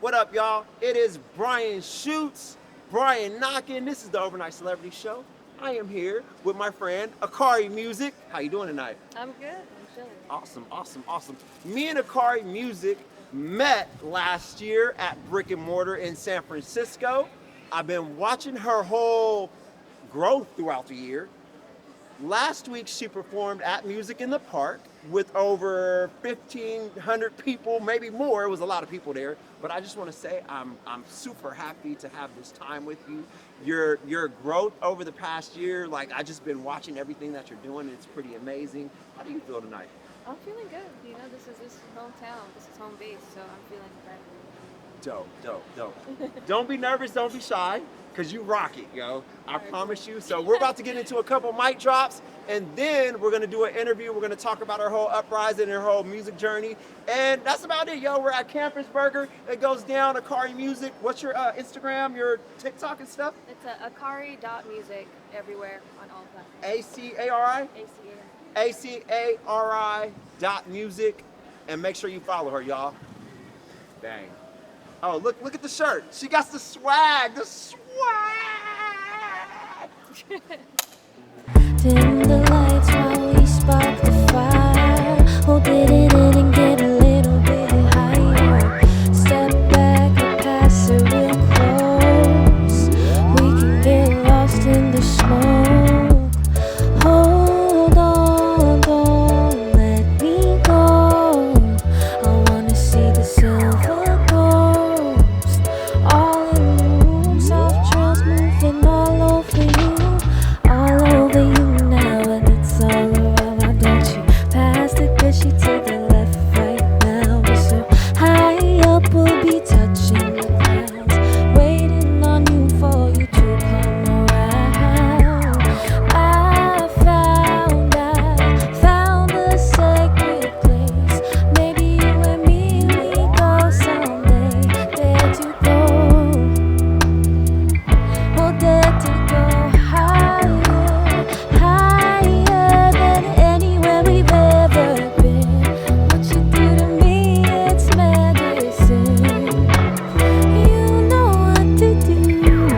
What up, y'all? It is Brian Schutz, Brian Knockin. This is the Overnight Celebrity Show. I am here with my friend Acari Music. How you doing tonight? I'm good. I'm chilling. Awesome. Me and Acari Music met last year at Brick and Mortar in San Francisco. I've been watching her whole growth throughout the year. Last week she performed at Music in the Park with over 1,500 people, maybe more. It was a lot of people there. But I just want to say I'm super happy to have this time with you. Your growth over the past year, like I just been watching everything that you're doing. It's pretty amazing. How do you feel tonight? I'm feeling good. You know, this is hometown. This is home base, so I'm feeling great. Dope. Don't be nervous. Don't be shy, because you rock it, yo. I promise you. So we're about to get into a couple mic drops, and then we're going to do an interview. We're going to talk about her whole uprising and her whole music journey. And that's about it, yo. We're at Campus Burger. It goes down, Acari Music. What's your Instagram, your TikTok and stuff? It's acari.music everywhere on all platforms. A-C-A-R-I? A-C-A. ACARI.music, and make sure you follow her, y'all. Bang. Oh, look at the shirt. She got the swag. Dim the lights while we spark the fire. Hold it in and get a little bit higher. Step back and pass it real close. We can get lost in the smoke. Hold on, don't let me go. I wanna see the silver ghost. All in the room, soft trails moving all over you. All over you now, and it's all around. Why don't you pass the cushy to the left right now? We're so high up, we'll be touching the clouds, waiting on you for you to come around. I found a sacred place. Maybe you and me, we go someday. Dare to go, oh dare to go higher than anywhere we've ever been. What you do to me, it's medicine. You know what to do now.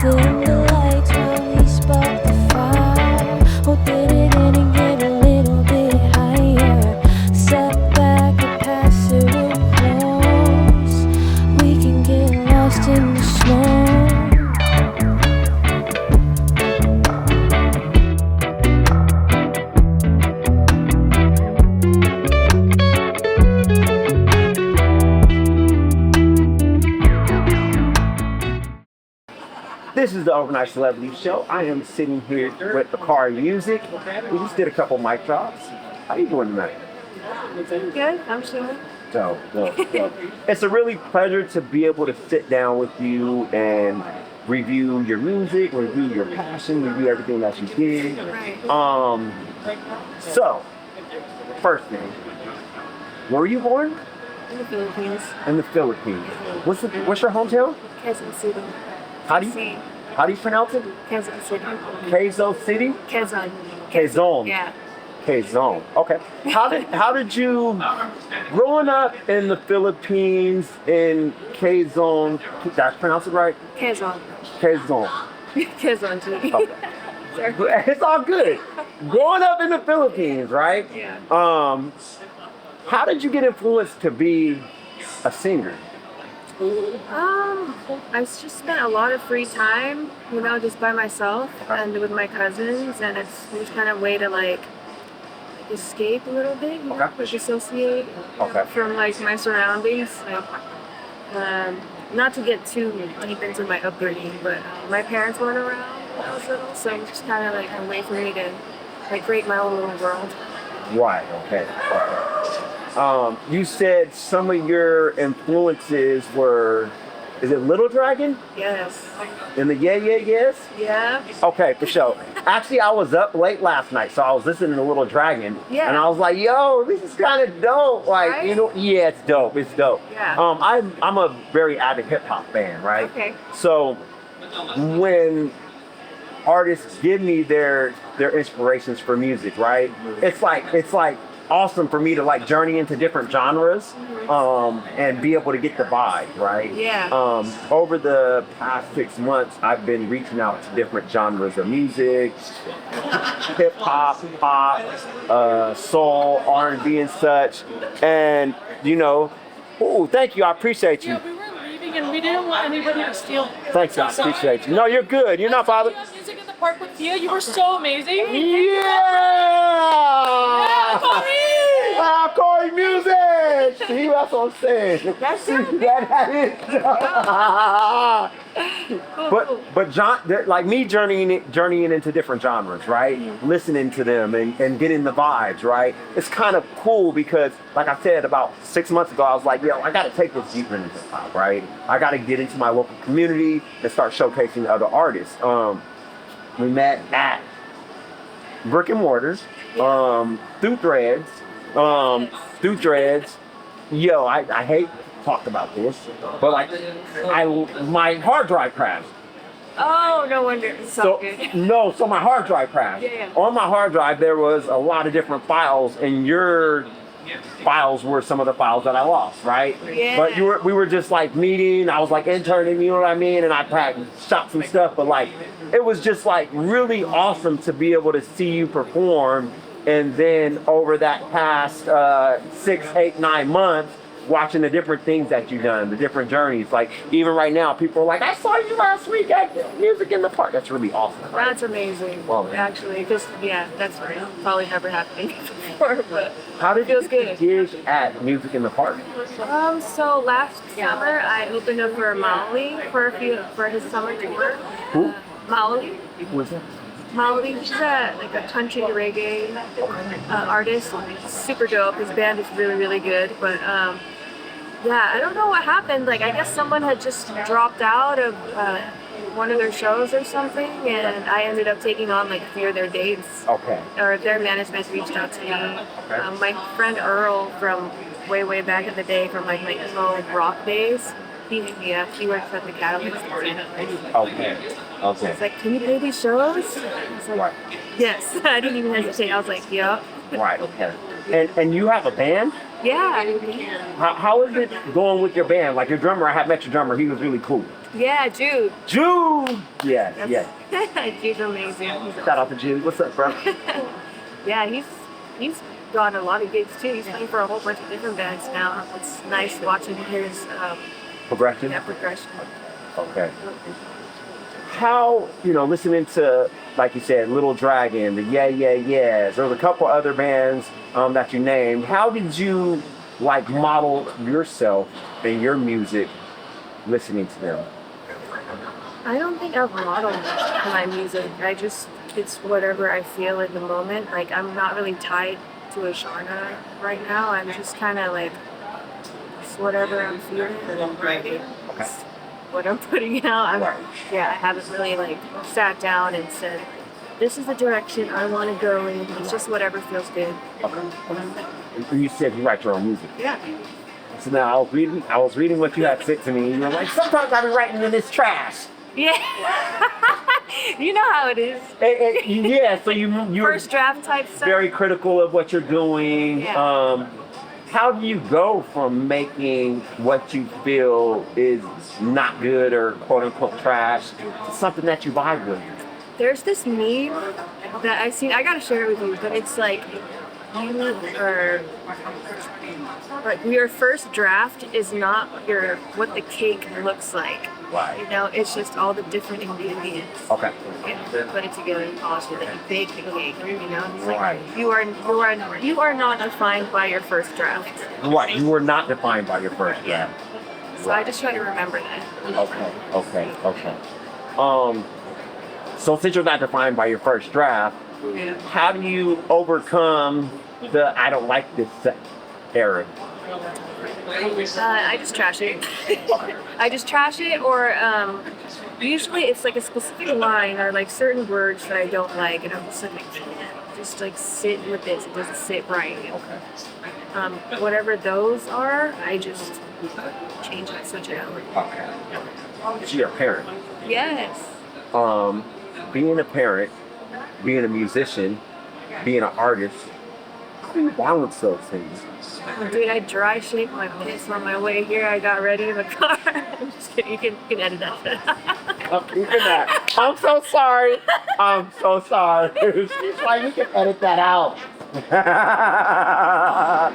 Dim the lights while we spark the fire. Hold it in and get a little bit higher. Step back and pass it real close. We can get lost in the smoke. This is the Overnight Celebrity Show. I am sitting here with Acari Music. We just did a couple mic drops. How you doing tonight? Good. I'm chilling. Dope. It's a really pleasure to be able to sit down with you and review your music, review your passion, review everything that you did. Right. So, first thing, where were you born? In the Philippines. In the Philippines. What's your hometown? Quezon City. How do you pronounce it? Quezon City. Quezon City? Quezon. Quezon. Yeah. Quezon. Okay. How did you growing up in the Philippines in Quezon? Did I pronounce it right? Quezon. Quezon. Quezon City. Okay. Sorry. It's all good. Growing up in the Philippines, right? Yeah. How did you get influenced to be a singer? I just spent a lot of free time, you know, just by myself and with my cousins, and it was kind of a way to like escape a little bit, you know, like dissociate from like my surroundings. Like, not to get too deep into my upbringing, but my parents weren't around when I was little, so it was just kind of like a way for me to like create my own little world. Right. Okay. You said some of your influences were, is it Little Dragon? Yes. And the Yes? Yeah. Okay, for sure. Actually, I was up late last night, so I was listening to Little Dragon. Yeah. And I was like, yo, this is kind of dope. Like, right? you know, yeah, it's dope. It's dope. Yeah. I'm a very avid hip hop fan, right? Okay. So when artists give me their inspirations for music, right? It's like awesome for me to like journey into different genres and be able to get the vibe, right? Yeah. Over the past 6 months, I've been reaching out to different genres of music, hip hop, pop, soul, R&B and such. And, you know, ooh, thank you. I appreciate you. Yeah, we were leaving and we didn't want anybody to steal. Thanks, I appreciate you. No, you're good. You're not bothered. Music in the park with you. You were so amazing. Yeah! Acari music! See, that's what I'm saying. That's it. That is. But John, like me journeying into different genres, right? Listening to them and getting the vibes, right? It's kind of cool because, like I said, about 6 months ago, I was like, yo, I got to take this deeper into hip hop, right? I got to get into my local community and start showcasing other artists. We met at Brick and Mortars, through Threads. Yo, I hate to talk about this, but like, my hard drive crashed. Oh, no wonder. It's so good. So my hard drive crashed. Yeah. On my hard drive, there was a lot of different files, and your files were some of the files that I lost, right? Yeah. But we were just like meeting. I was like interning, you know what I mean? And I shot some stuff, but like, it was just like really awesome to be able to see you perform. And then over that past 6, 8, 9 months, watching the different things that you've done, the different journeys. Like even right now, people are like, I saw you last week at Music in the Park. That's really awesome. Right? That's amazing. Well, actually, because yeah, that's probably never happened before, but how did feels you good. gig at Music in the Park? So last summer I opened up for Maoli for his summer tour. Who? Maoli. Who was that? Maoli, he's like a country reggae artist. Super dope. His band is really, really good. But yeah, I don't know what happened. Like I guess someone had just dropped out of one of their shows or something, and I ended up taking on like a few of their dates. Okay. Or their management reached out to me. My friend Earl from way back in the day, from like my emo rock days, he hit me up. He works at the Catalyst. Okay. He's like, can you play these shows? I was like, Right. yes. I didn't even hesitate. I was like, yep. Right. Okay. And you have a band? Yeah. How is it going with your band? Like your drummer, I have met your drummer. He was really cool. Yeah, Jude. Jude. Yes. Jude's amazing. Shout out to Jude. What's up, bro? Yeah, he's got a lot of gigs too. He's playing for a whole bunch of different bands now. It's nice watching his Progression. Yeah, progression. Okay. How, listening to, like you said, Little Dragon, the Yeah Yeah Yeahs, there's a couple other bands that you named. How did you like model yourself and your music listening to them? I don't think I've modeled my music. It's whatever I feel at the moment. Like I'm not really tied to a genre right now. I'm just kind of like, it's whatever I'm feeling and I'm writing. Okay. What I'm putting out. I haven't really like sat down and said, this is the direction I want to go in. It's just whatever feels good. Okay. And you said you write your own music. Yeah. So now I was reading what you had said to me, and you're like, sometimes I be writing in this trash. Yeah. You know how it is. Yeah, so you're First draft type stuff. very critical of what you're doing. Yeah. How do you go from making what you feel is not good or quote unquote trash to something that you vibe with? There's this meme that I've seen. I gotta share it with you, but it's like your first draft is not what the cake looks like. Right. It's just all the different ingredients. Okay. You put it together and polish it, and you bake the cake. It's like Right. you are not defined by your first draft. Right. You were not defined by your first draft. So I just try to remember that. Okay. So since you're not defined by your first draft, how do you overcome the I don't like this era? I just trash it. I just trash it, or usually it's like a specific line or like certain words that I don't like, and I'm just like, I can't just like sit with this. It doesn't sit right. Okay. Whatever those are, I just change it, switch it out. Okay. So you're a parent. Yes. Being a parent, being a musician, being an artist, do you balance those things? Dude, I dry shaped my piss on my way here. I got ready in the car. I'm just kidding. You can edit that shit. I'm keeping that. I'm so sorry. I'm so sorry. She's like, you can edit that out. You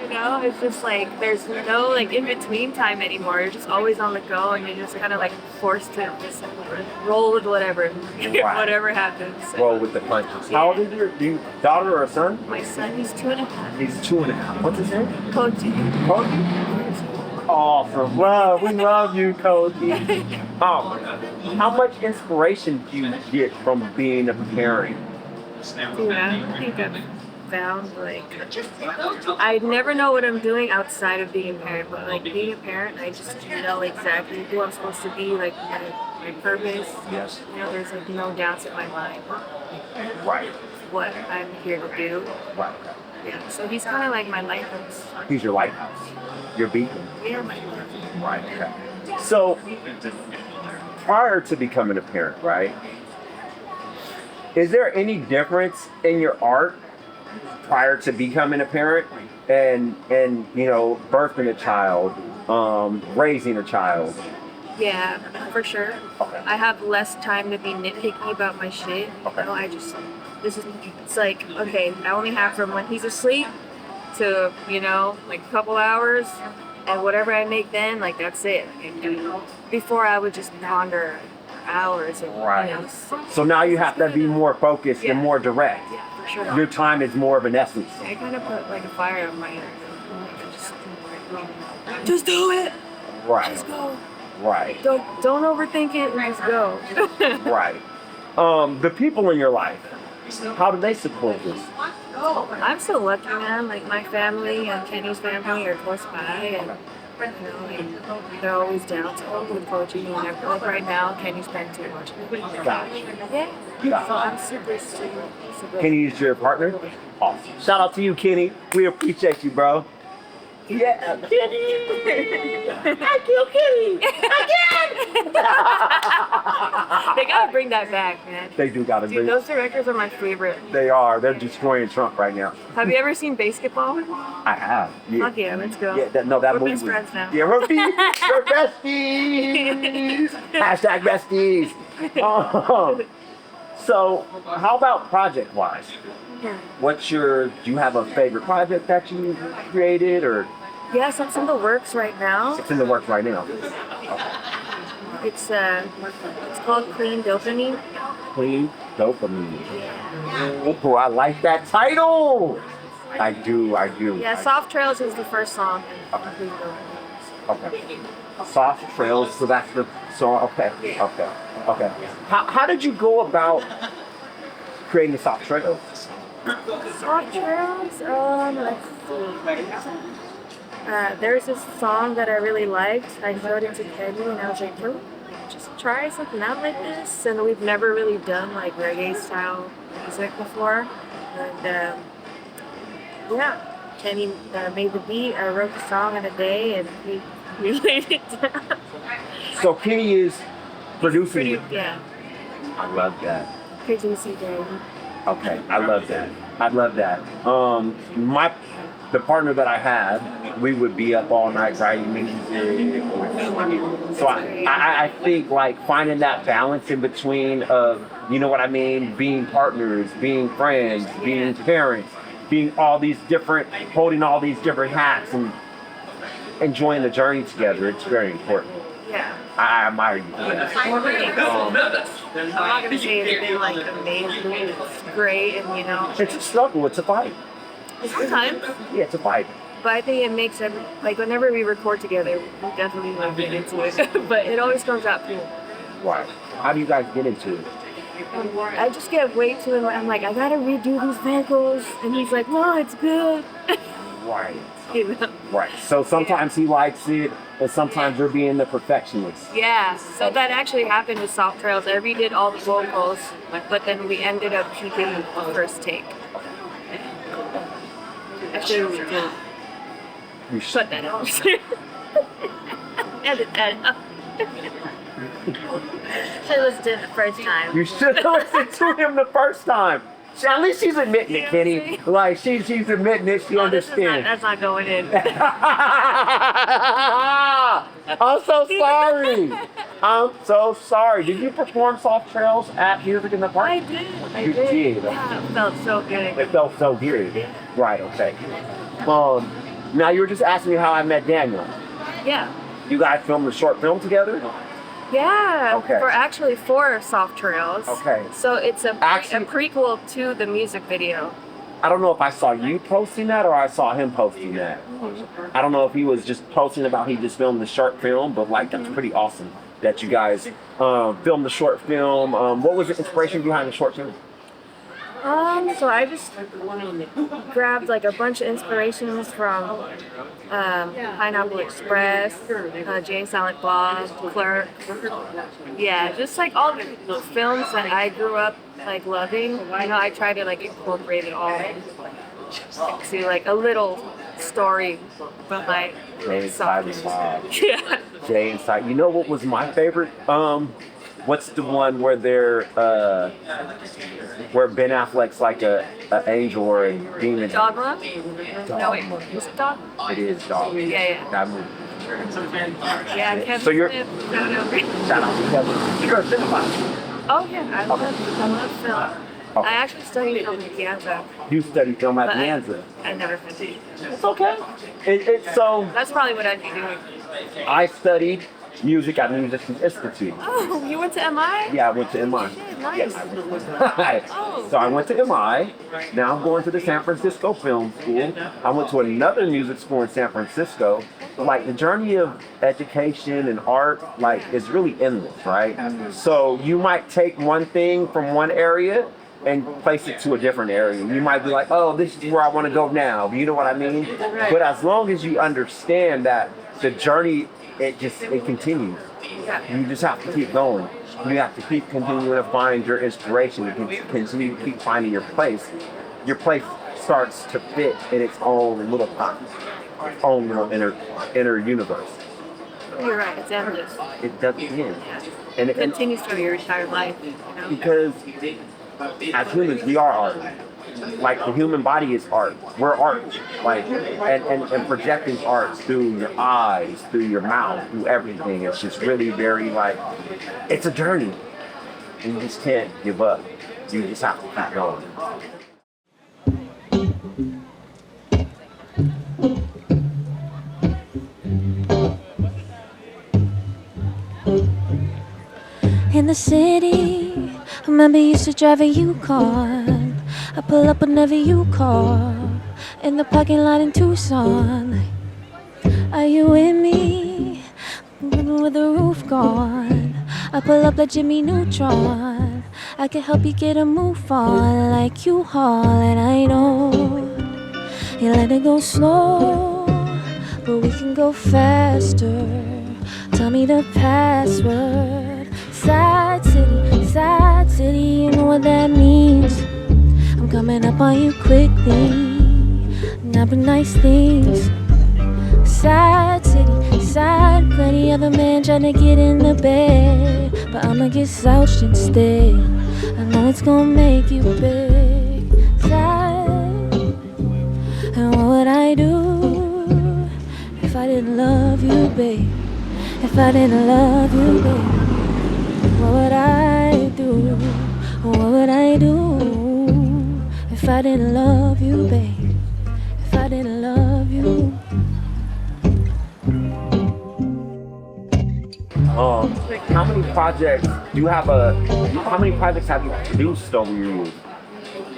know, it's just like there's no like in between time anymore. You're just always on the go, and you're just kind of like forced to just roll with whatever, whatever happens. Roll with the punches. How old is your daughter or son? My son, he's 2.5. He's 2.5. What's his name? Koji. Cody. Awesome. Love. We love you, Cody. How much inspiration do you get from being a parent? Dude, I think I've found like I never know what I'm doing outside of being a parent, but like being a parent, I just know exactly who I'm supposed to be, like my purpose. Yes. You know, there's like no doubts in my mind Right. what I'm here to do. Right. Yeah. So he's kind of like my lighthouse. He's your lighthouse. Your beacon. Yeah, my lighthouse. Right. Okay. So, prior to becoming a parent, right? Is there any difference in your art prior to becoming a parent and you know, birthing a child, raising a child? Yeah, for sure. Okay. I have less time to be nitpicky about my shit. Okay. You know, it's like, okay, I only have from when he's asleep to, you know, like a couple hours, and whatever I make then, like that's it. Before I would just ponder hours and, Right. you know, So now you have to be more focused and more direct. yeah, for sure. Your time is more of an essence. I kind of put like a fire on my head. Just do it. Right. Just go. Right. Don't overthink it. Just go. Right. The people in your life, how do they support this? I'm so lucky, man. Like my family and Kenny's family are close by, and you know, like, they're always down to help with coaching and everything. Like right now, Kenny's been too much. Gotcha. Yeah. So I'm super. Kenny's your partner? Awesome. Shout out to you, Kenny. We appreciate you, bro. Yeah, Kenny! I killed Kenny! They gotta bring that back, man. They do gotta Dude, bring those directors are my favorite. They are. They're destroying Trump right now. Have you ever seen Basketball? I have. Yeah. Fuck yeah, let's go. Yeah, that We're movie. best friends now. Yeah, we're besties. Hashtag besties. So, how about project-wise? Yeah. Do you have a favorite project that you created, or Yes, it's in the works right now. it's in the works right now? It's called Clean Dopamine. Clean Dopamine. Oh, I like that title. I do. Yeah, Soft Trails is the first song. Okay. Okay. Soft Trails, so that's the song. Okay. How did you go about creating the Soft Trails? Soft Trails, let's see. There's this song that I really liked. I showed it to Kenny and I was like, "Can we just try something out like this?" And we've never really done like reggae style music before. And yeah, Kenny made the beat. I wrote the song in a day and we laid it down. So Kenny is producing it. Yeah, I love that. producer day. Okay, I love that. The partner that I had, we would be up all night writing music. So I think like finding that balance in between of, you know what I mean, being partners, being friends, being parents, being all these different, holding all these different hats and enjoying the journey together. It's very important. Yeah. I admire you for that. I'm not gonna say it's been like amazing. It's great, and you know, It's a struggle, it's a fight. sometimes. Yeah, it's a fight. But I think it makes it like whenever we record together, we definitely like get into it. But it always comes out cool. Right. How do you guys get into it? I just get way too. I'm like, I gotta redo these vocals, and he's like, no, it's good. Right. You know? Right. So sometimes he likes it, and sometimes you're being the perfectionist. Yeah. So that actually happened with Soft Trails. I redid all the vocals, but then we ended up keeping the first take. Actually, we did. You Put that out. Edit that out. Should listen to it the first time. You should have listened to him the first time. See, at least she's admitting it, Kenny. Like she's admitting it. She understands. That's not going in. I'm so sorry. I'm so sorry. Did you perform Soft Trails at Music in the Park? I did. You did. Yeah, it felt so good. It felt so good. Right. Okay. Now you were just asking me how I met Daniel. Yeah. You guys filmed a short film together? Yeah. Okay. For Soft Trails. Okay. So it's a Actually- prequel to the music video. I don't know if I saw you posting that or I saw him posting that. I don't know if he was just posting about he just filmed the short film, but like that's pretty awesome that you guys filmed the short film. What was the inspiration behind the short film? So I just grabbed like a bunch of inspirations from Pineapple Express, Jay Silent Bob, Clerk. Yeah, just like all the films that I grew up like loving. You know, I try to like incorporate it all into like a little story behind Jay Silent Bob. Yeah. Jay and Silent. You know what was my favorite? What's the one where they're where Ben Affleck's like a angel or a demon? Dogma? No, wait. Was it Dog? It is Dog. Yeah. That movie. Yeah, Kevin So you're- Smith. Shout out to Kevin. You're a cinephile. Oh yeah, I love film. Okay. I actually studied film at Piazza, You studied film at but Piazza. I never finished. It's okay. So That's probably what I'd be doing. I studied music at Musicians Institute. Oh, you went to MI? Yeah, I went to MI. Shit, nice. Oh. So I went to MI. Now I'm going to the San Francisco Film School. I went to another music school in San Francisco. Like the journey of education and art, like is really endless, right? So you might take one thing from one area and place it to a different area. You might be like, oh, this is where I want to go now. You know what I mean? Right. But as long as you understand that the journey, it continues. Yeah. You just have to keep going. You have to keep continuing to find your inspiration. You can continue to keep finding your place. Your place starts to fit in its own little pocket, its own little inner universe. You're right, it's endless. It doesn't end. It continues through your entire life, you know? Because as humans, we are art. Like the human body is art. We're art. Like and projecting art through your eyes, through your mouth, through everything. It's just really very like it's a journey. And you just can't give up. You just have to keep going. In the city, I remember you used to drive a YUKON. I pull up whenever you call. In the parking lot in Tucson. Are you with me? With the roof gone. I pull up like Jimmy Neutron. I can help you get a move on like you haul. And I know you let it go slow, but we can go faster. Tell me the password. Side city, you know what that means. I'm coming up on you quickly, napping nice things. Side city, side, plenty other men trying to get in the bed, but I'ma get slouched instead. I know it's gonna make you big. Side, and what would I do if I didn't love you, babe? If I didn't love you, babe? What would I do? What would I do if I didn't love you, babe? If I didn't love you? How many projects do you have how many projects have you produced over your years?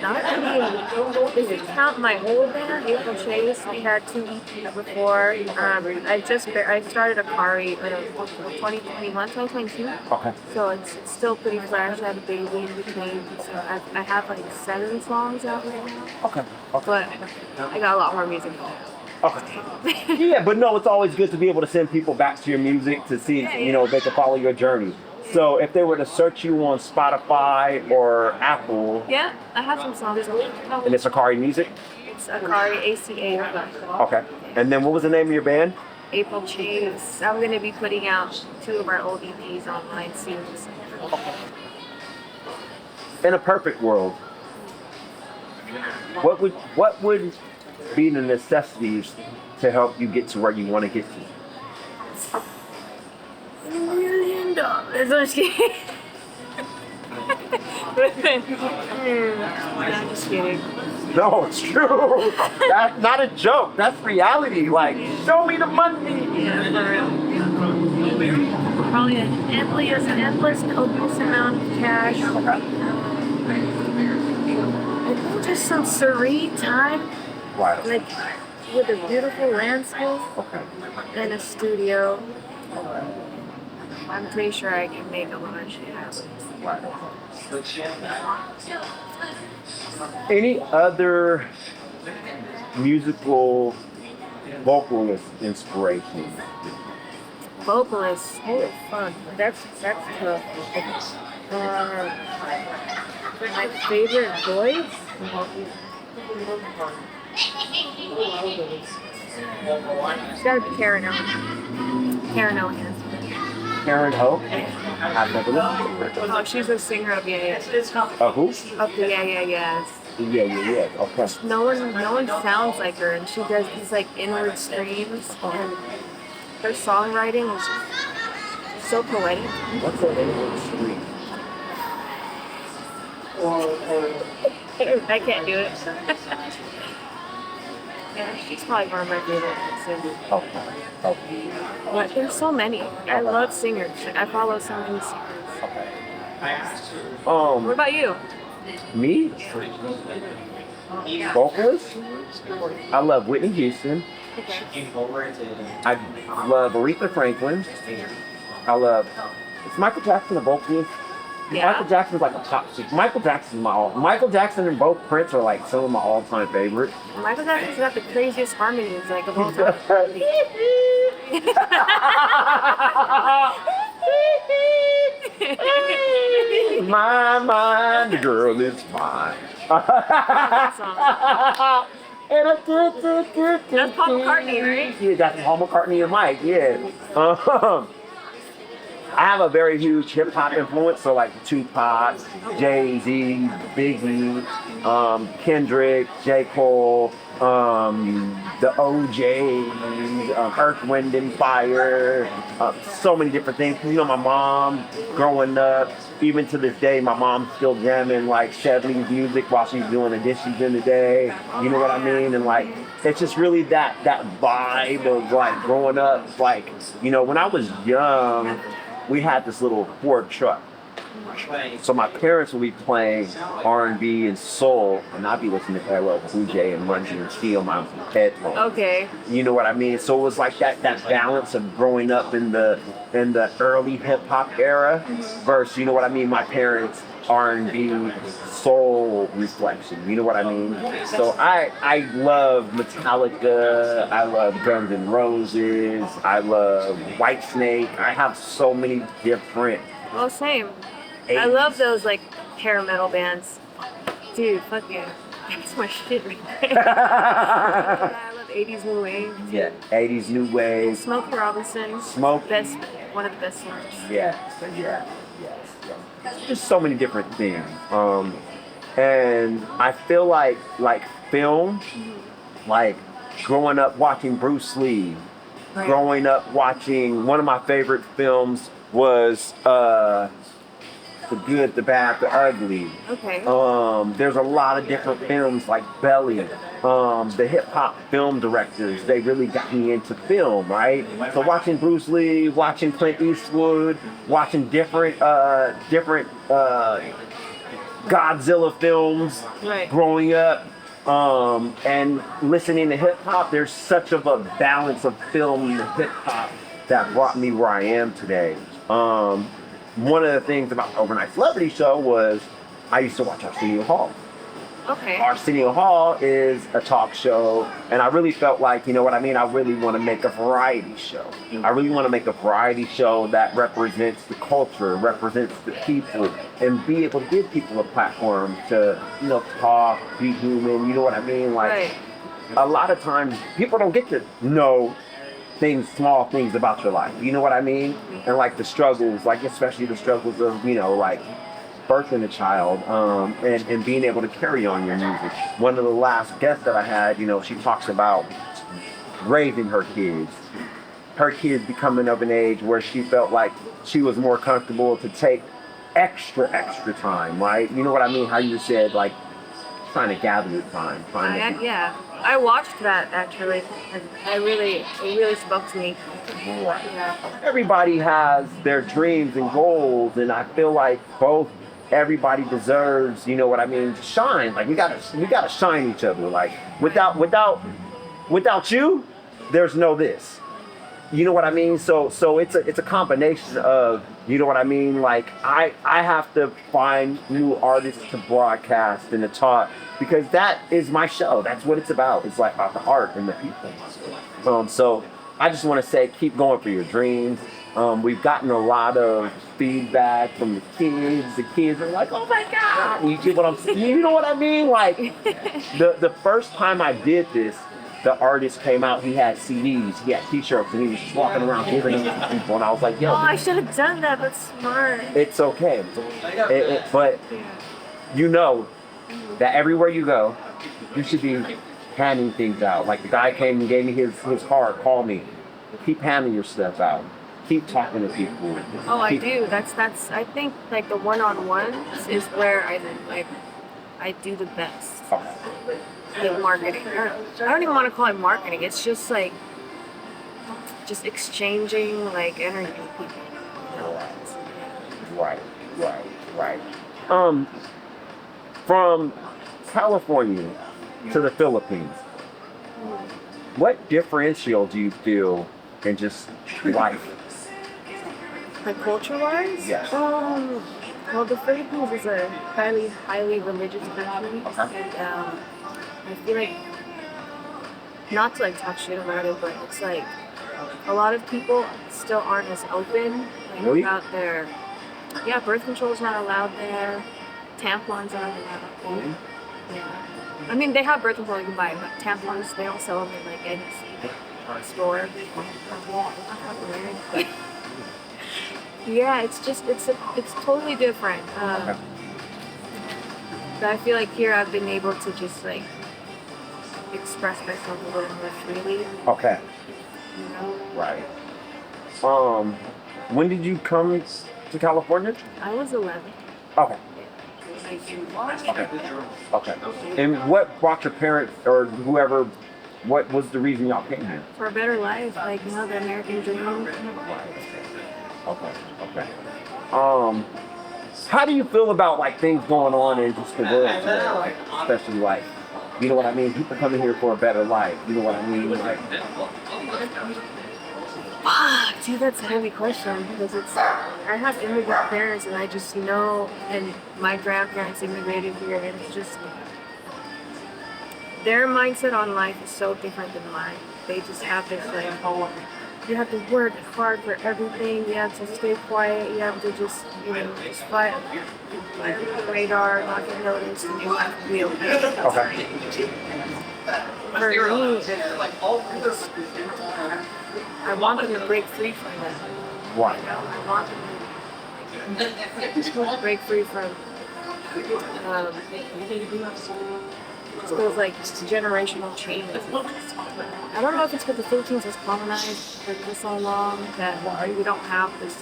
If you count my whole band, April Chase, we had 2 EPs before. I started Acari in 2021, 2022. Okay. So it's still pretty fresh. I had a baby in between. So I have like 7 songs out right now. Okay. But I got a lot more music. Okay. Yeah, but no, it's always good to be able to send people back to your music to see, you know, they can follow your journey. So if they were to search you on Spotify or Apple, Yeah, I have some songs. and it's Acari Music. It's Acari, ACA. Okay. And then what was the name of your band? April Chase. I'm going to be putting out 2 of our old EPs online soon. In a perfect world, What would be the necessities to help you get to where you want to get to? $1 million. I'm just kidding. I'm just kidding. No, it's true. That's not a joke. That's reality. Like, show me the money. Yeah, for real. Probably an endless, copious amount of cash. I think just some serene time, Right. like with a beautiful landscape Okay. and a studio. I'm pretty sure I can make a lot of shit happen. Any other musical vocalist inspiration? Vocalists, oh fuck, that's tough. My favorite voice? It's gotta be Karen Owen. Karen Owen. Karen Ho? I've never listened to her. Oh, she's a singer of Yeah. Who? Of the Yeah. Yeah. Okay. No one sounds like her, and she does these like inward screams, and her songwriting is just so poetic. What's her name? Street. I can't do it. Yeah, she's probably one of my favorite singers. Okay. But there's so many. I love singers. I follow so many singers. What about you? Me? Vocalist? I love Whitney Houston. Okay. I love Aretha Franklin. I love. Is Michael Jackson a vocalist? Yeah. Michael Jackson's like a pop singer. Michael Jackson and both Prince are like some of my all-time favorites. Michael Jackson's got the craziest harmonies like of all time. My mind, the girl is fine. That song. That's Paul McCartney, right? Yeah, that's Paul McCartney and Mike, yeah. I have a very huge hip hop influence, so like Tupac, Jay-Z, Biggie, Kendrick, J. Cole, the OJs, Earth, Wind and Fire, so many different things. You know, my mom growing up, even to this day, my mom's still jamming like Chevly's music while she's doing the dishes in the day. You know what I mean? And like, it's just really that vibe of like growing up. Like, you know, when I was young, we had this little Ford truck. So my parents would be playing R&B and soul, and I'd be listening to LL Cool J and Run DMC on my headphones. Okay. You know what I mean? So it was like that balance of growing up in the early hip hop era versus, you know what I mean, my parents' R&B soul reflection. You know what I mean? So I love Metallica. I love Guns N' Roses. I love Whitesnake. I have so many different. Well, same. 80s. I love those like hair metal bands. Dude, fuck yeah. That's my shit right there. I love 80s New Wave. Yeah, 80s New Wave. Smokey Robinson. Smokey. One of the best singers. Yeah. Just so many different things. And I feel like film, like growing up watching Bruce Lee, Right. growing up watching, one of my favorite films was The Good, the Bad, the Ugly. Okay. There's a lot of different films like Belly. The hip hop film directors, they really got me into film, right? So watching Bruce Lee, watching Clint Eastwood, watching different Godzilla films, Right. growing up, and listening to hip hop, there's such of a balance of film and hip hop that brought me where I am today. One of the things about the Overnight Celebrity Show was I used to watch Arsenio Hall. Okay. Arsenio Hall is a talk show, and I really felt like, you know what I mean, I really want to make a variety show. I really want to make a variety show that represents the culture, represents the people, and be able to give people a platform to, you know, talk, be human, you know what I mean? Like, Right. a lot of times people don't get to know things, small things about your life, you know what I mean? And like the struggles, like especially the struggles of, you know, like birthing a child and being able to carry on your music. One of the last guests that I had, you know, she talks about raising her kids. Her kids becoming of an age where she felt like she was more comfortable to take extra time, right? You know what I mean? How you said, like, trying to gather your time. Yeah, I watched that actually, and it really spoke to me. Yeah. Everybody has their dreams and goals, and I feel like everybody deserves, you know what I mean, to shine. Like we gotta shine each other. Like without you, there's no this. You know what I mean? So it's a combination of, you know what I mean? Like I have to find new artists to broadcast and to talk, because that is my show. That's what it's about. It's like about the art and the people. So I just want to say, keep going for your dreams. We've gotten a lot of feedback from the kids. The kids are like, "Oh my God!" You get what I'm saying? You know what I mean? Like the first time I did this, the artist came out, he had CDs, he had t-shirts, and he was just walking around giving them to people, and I was like, yo. Oh, I should have done that, that's smart. It's okay. But you know that everywhere you go, you should be handing things out. Like the guy came and gave me his card, call me. Keep handing your stuff out. Keep talking to people. Oh, I do. That's I think like the one-on-ones is where I do the best. Like marketing. I don't even want to call it marketing. It's just like exchanging like energy with people. Right. From California to the Philippines, what differential do you feel in just life? Like culture-wise? Yes. Well, the Philippines is a highly religious country, and I feel like, not to like talk shit about it, but it's like a lot of people still aren't as open Really? about their, birth control is not allowed there, tampons aren't allowed there. Yeah. I mean, they have birth control you can buy, but tampons, they don't sell them in like any store. Yeah, it's totally different. But I feel like here I've been able to just like express myself a little more freely. Okay. You know? Right. When did you come to California? I was 11. Okay. Okay. And what brought your parents or whoever? What was the reason y'all came here? For a better life, like, you know, the American dream. Okay. How do you feel about like things going on in just the world today? Like, especially like, you know what I mean? People coming here for a better life. You know what I mean? Like, Dude, that's a heavy question because I have immigrant parents and I just know, and my grandparents immigrated here, and it's just, their mindset on life is so different than mine. They just have this like, you have to work hard for everything, you have to stay quiet, you have to just, you know, just fly the radar, not get noticed, and you have to be okay. okay. For me, I want them to break free from that. Why? I want them to break free from those like generational changes. I don't know if it's because the Philippines was colonized for so long that we don't have this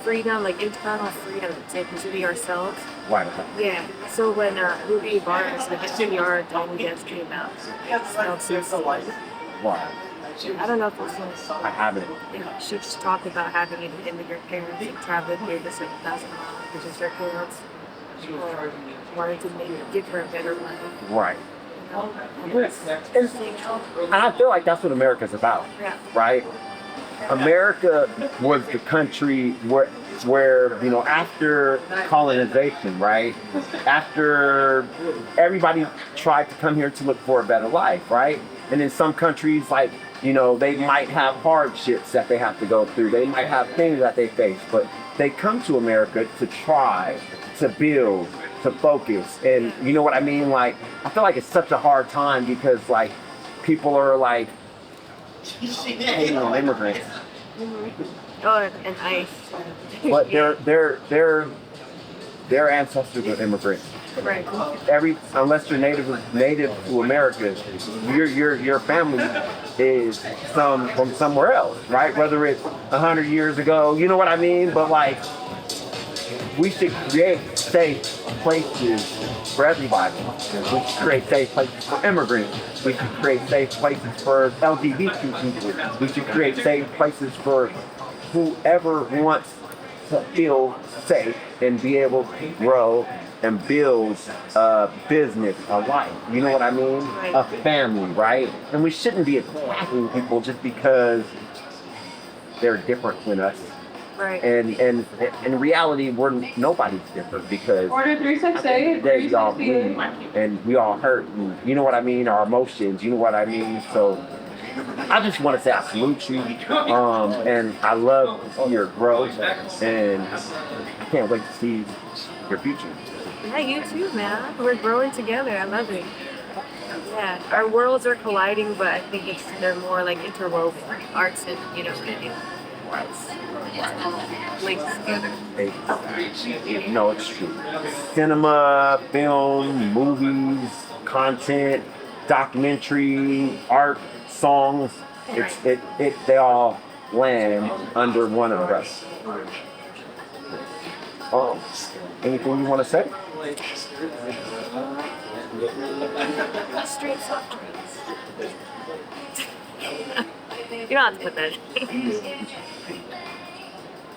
freedom, like internal freedom to be ourselves. Why? Yeah. So when Ruby Barnes, like SPR, Donald Guest came out, it smelled so good. Why? I don't know if it was. I haven't. Yeah, she just talked about having an immigrant parents and traveling here this like 1,000 miles because her parents wanted to give her a better life. Right. You know? And I feel like that's what America's about. Yeah. Right? America was the country where, you know, after colonization, right? After everybody tried to come here to look for a better life, right? And in some countries, like, you know, they might have hardships that they have to go through. They might have things that they face, but they come to America to try, to build, to focus. And you know what I mean? Like, I feel like it's such a hard time because, like, people are like, hating on immigrants. Oh, and ice. But their ancestors are immigrants. Right. Unless you're native to America, your family is from somewhere else, right? Whether it's 100 years ago, you know what I mean? But like, we should create safe places for everybody. We should create safe places for immigrants. We should create safe places for LGBT people. We should create safe places for whoever wants to feel safe and be able to grow and build a business, a life. You know what I mean? Right. A family, right? And we shouldn't be attacking people just because they're different than us. Right. And in reality, nobody's different because Order 368. they all bleed and we all hurt. And you know what I mean? Our emotions. You know what I mean? So I just want to say I salute you, and I love to see your growth, and I can't wait to see your future. Yeah, you too, man. We're growing together. I love it. Yeah, our worlds are colliding, but I think they're more like interwoven. Arts and and arts linked together. No, it's true. Cinema, film, movies, content, documentary, art, songs. They all land under one umbrella. Anything you want to say? Straight soft drinks. You don't have to put that in.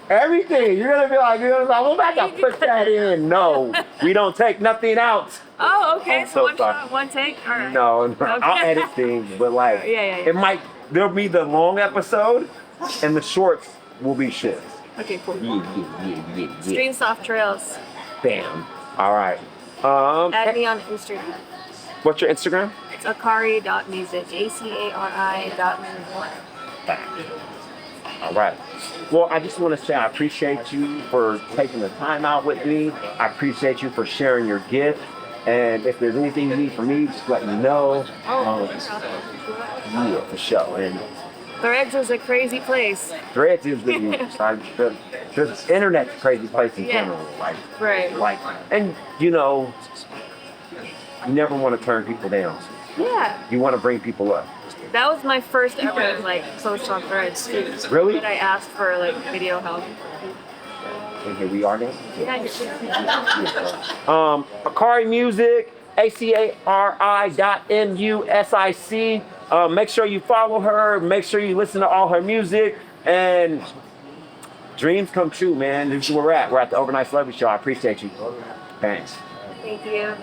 Everything. You're gonna be like, well, I gotta put that in. No, we don't take nothing out. Oh, okay. I'm So so one sorry. shot, one take? All right. No, I'll edit things, but like, Yeah. there'll be the long episode, and the shorts will be short. Okay, cool. Yeah. Stream soft trails. Bam. All right. Add me on Instagram. What's your Instagram? It's acari.music. acari.music. All right. Well, I just want to say I appreciate you for taking the time out with me. I appreciate you for sharing your gift. And if there's anything you need from me, just let me know. Yeah, for sure. And Threads is a crazy place. Threads is the internet's a crazy place in general. Right. And you never want to turn people down. Yeah. You want to bring people up. That was my first ever post on Threads too. Really? And I asked for video help. And here we are now. Yeah. Acari Music, ACARI.MUSIC. Make sure you follow her. Make sure you listen to all her music. And dreams come true, man. This is where we're at. We're at the Overnight Celebrity Show. I appreciate you. Thanks. Thank you.